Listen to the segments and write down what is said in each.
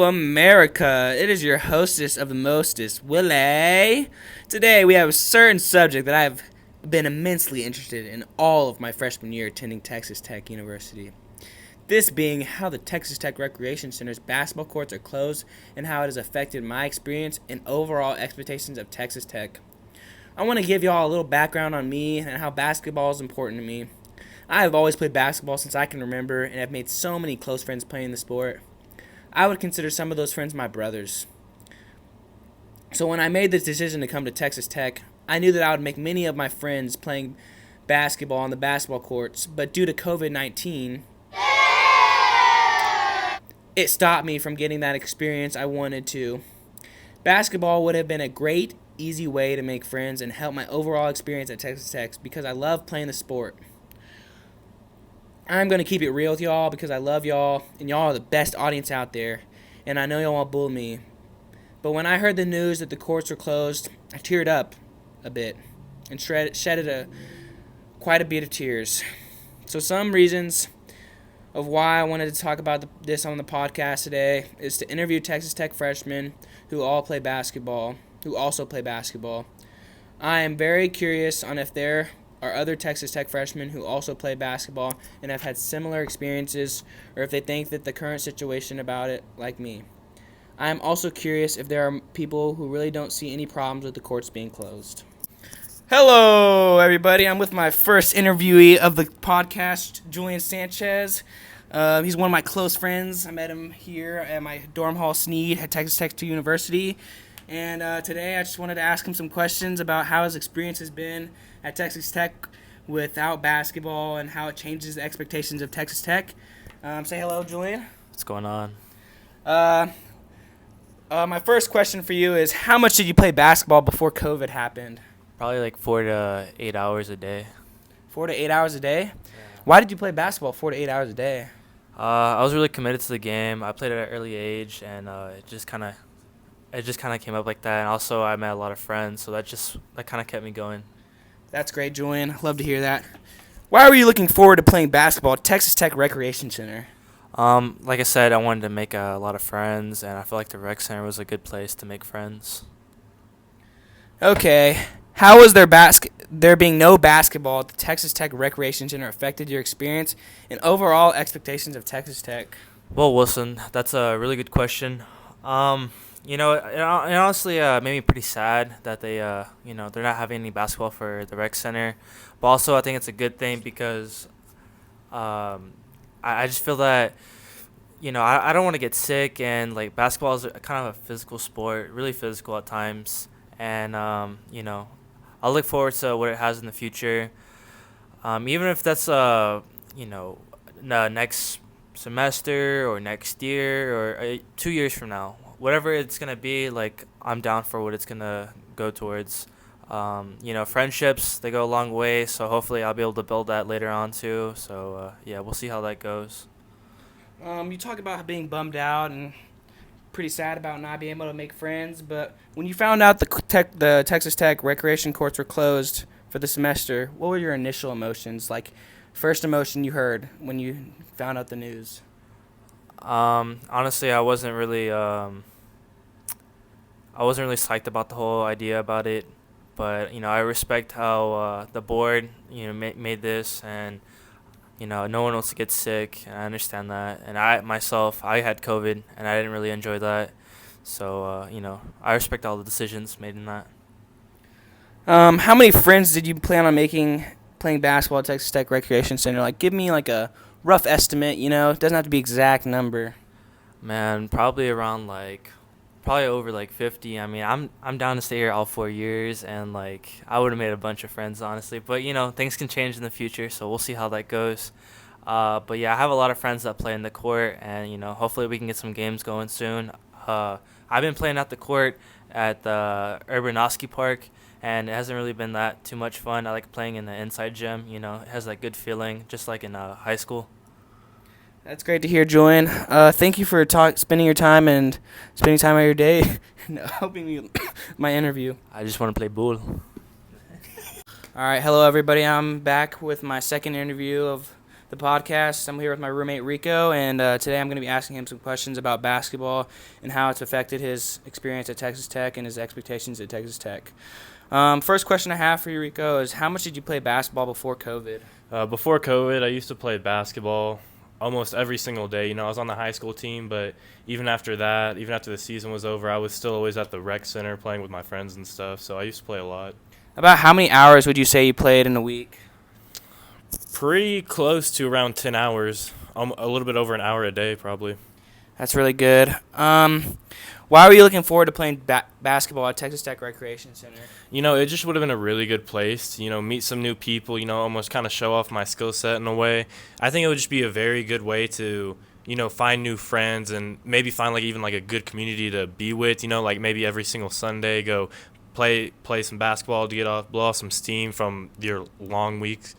America. It is your hostess of the mostest, Willie. Today we have a certain subject that I've been immensely interested in all of my freshman year attending Texas Tech University. This being how the Texas Tech Recreation Center's basketball courts are closed and how it has affected my experience and overall expectations of Texas Tech. I want to give y'all a little background on me and how basketball is important to me. I have always played basketball since I can remember and have made so many close friends playing the sport. I would consider some of those friends my brothers. So when I made this decision to come to Texas Tech, I knew that I would make many of my friends playing basketball on the basketball courts, but due to COVID-19, it stopped me from getting that experience I wanted to. Basketball would have been a great, easy way to make friends and help my overall experience at Texas Tech because I love playing the sport. I'm going to keep it real with y'all because I love y'all, and y'all are the best audience out there, and I know y'all won't bully me. But when I heard the news that the courts were closed, I teared up a bit and shedded quite a bit of tears. So some reasons of why I wanted to talk about this on the podcast today is to interview Texas Tech freshmen who also play basketball. I am very curious on if there are other Texas Tech freshmen who also play basketball and have had similar experiences, or if they think that the current situation about it like me. I am also curious if there are people who really don't see any problems with the courts being closed. Hello, everybody. I'm with my first interviewee of the podcast, Julian Sanchez. He's one of my close friends. I met him here at my dorm hall Sneed at Texas Tech University. And today I just wanted to ask him some questions about how his experience has been at Texas Tech without basketball and how it changes the expectations of Texas Tech. Say hello, Julian. What's going on? My first question for you is, how much did you play basketball before COVID happened? Probably like 4 to 8 hours a day. 4 to 8 hours a day? Yeah. Why did you play basketball 4 to 8 hours a day? I was really committed to the game. I played at an early age, and it just kind of came up like that. And also, I met a lot of friends, so that kind of kept me going. That's great, Julian. Love to hear that. Why were you looking forward to playing basketball at Texas Tech Recreation Center? Like I said, I wanted to make a lot of friends, and I feel like the rec center was a good place to make friends. Okay. How was there being no basketball at the Texas Tech Recreation Center affected your experience and overall expectations of Texas Tech? Well, Wilson, that's a really good question. It honestly made me pretty sad that they're not having any basketball for the rec center. But also, I think it's a good thing because I just feel that, I don't want to get sick, and like basketball is kind of a physical sport, really physical at times. And, I'll look forward to what it has in the future. Even if that's, next semester or next year or 2 years from now, whatever it's going to be, like, I'm down for what it's going to go towards. Friendships, they go a long way, so hopefully I'll be able to build that later on too. So, we'll see how that goes. You talk about being bummed out and pretty sad about not being able to make friends, but when you found out the Texas Tech recreation courts were closed for the semester, what were your initial emotions? Like, first emotion you heard when you found out the news? Honestly, I wasn't really psyched about the whole idea about it, but I respect how the board made this, and no one wants to get sick, and I understand that. And I had COVID, and I didn't really enjoy that. So, I respect all the decisions made in that. How many friends did you plan on making playing basketball at Texas Tech Recreation Center? Like, give me like a rough estimate, it doesn't have to be exact number. Man, probably around probably over 50. I mean, I'm down to stay here all 4 years, and I would have made a bunch of friends, honestly. But things can change in the future, so we'll see how that goes. But yeah, I have a lot of friends that play in the court, and hopefully we can get some games going soon. I've been playing at the court at the Urbanowski Park, and it hasn't really been that too much fun. I like playing in the inside gym. It has that good feeling, just like in high school. That's great to hear, Julian. Thank you for spending your time and spending time out of your day and helping me my interview. I just want to play ball. All right, hello everybody. I'm back with my second interview of the podcast. I'm here with my roommate Rico, and today I'm going to be asking him some questions about basketball and how it's affected his experience at Texas Tech and his expectations at Texas Tech. First question I have for you, Rico, is how much did you play basketball before COVID? Before COVID, I used to play basketball almost every single day. I was on the high school team, but even after that, even after the season was over, I was still always at the rec center playing with my friends and stuff. So I used to play a lot. About how many hours would you say you played in a week? Pretty close to around 10 hours, a little bit over an hour a day probably. That's really good. Why were you looking forward to playing basketball at Texas Tech Recreation Center? It just would have been a really good place to, meet some new people, almost kind of show off my skill set in a way. I think it would just be a very good way to, find new friends and maybe find even a good community to be with, like maybe every single Sunday go play some basketball to blow off some steam from your long weeks.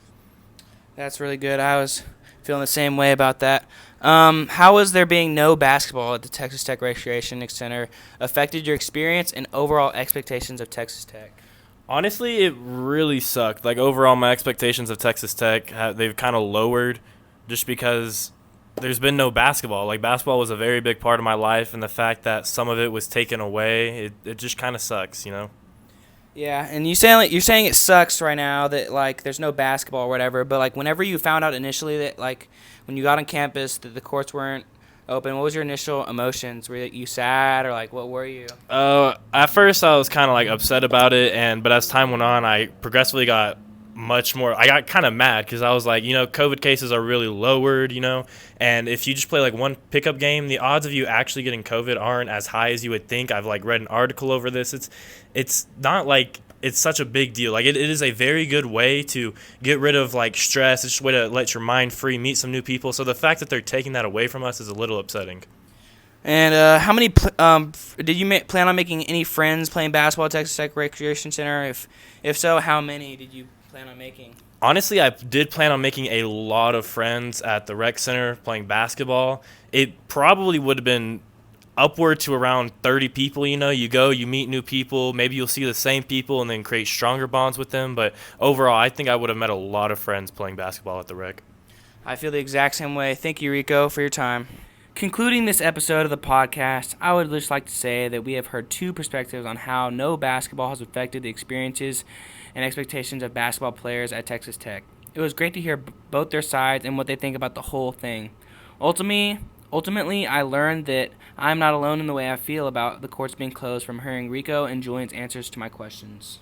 That's really good. I was feeling the same way about that. How was there being no basketball at the Texas Tech Recreation Center affected your experience and overall expectations of Texas Tech? Honestly, it really sucked. Overall, my expectations of Texas Tech, they've kind of lowered just because there's been no basketball. Basketball was a very big part of my life, and the fact that some of it was taken away, it just kind of sucks, Yeah, and you're saying it sucks right now that there's no basketball or whatever, but whenever you found out initially that when you got on campus that the courts weren't open, what was your initial emotions? Were you sad or what were you? At first I was kind of upset about it, but as time went on, I progressively got much more. I got kind of mad because I was COVID cases are really lowered, and if you just play one pickup game, the odds of you actually getting COVID aren't as high as you would think. I've read an article over this. It's not it's such a big deal. It is a very good way to get rid of stress. It's just a way to let your mind free, meet some new people. So the fact that they're taking that away from us is a little upsetting. And how many did you plan on making any friends playing basketball at Texas Tech Recreation Center? If so, how many did you plan on making? Honestly, I did plan on making a lot of friends at the rec center playing basketball. It probably would have been upward to around 30 people. You go, you meet new people, maybe you'll see the same people and then create stronger bonds with them. But overall, I think I would have met a lot of friends playing basketball at the rec. I feel the exact same way. Thank you, Rico, for your time. Concluding this episode of the podcast, I would just like to say that we have heard two perspectives on how no basketball has affected the experiences and expectations of basketball players at Texas Tech. It was great to hear both their sides and what they think about the whole thing. Ultimately, I learned that I'm not alone in the way I feel about the courts being closed from hearing Rico and Julian's answers to my questions.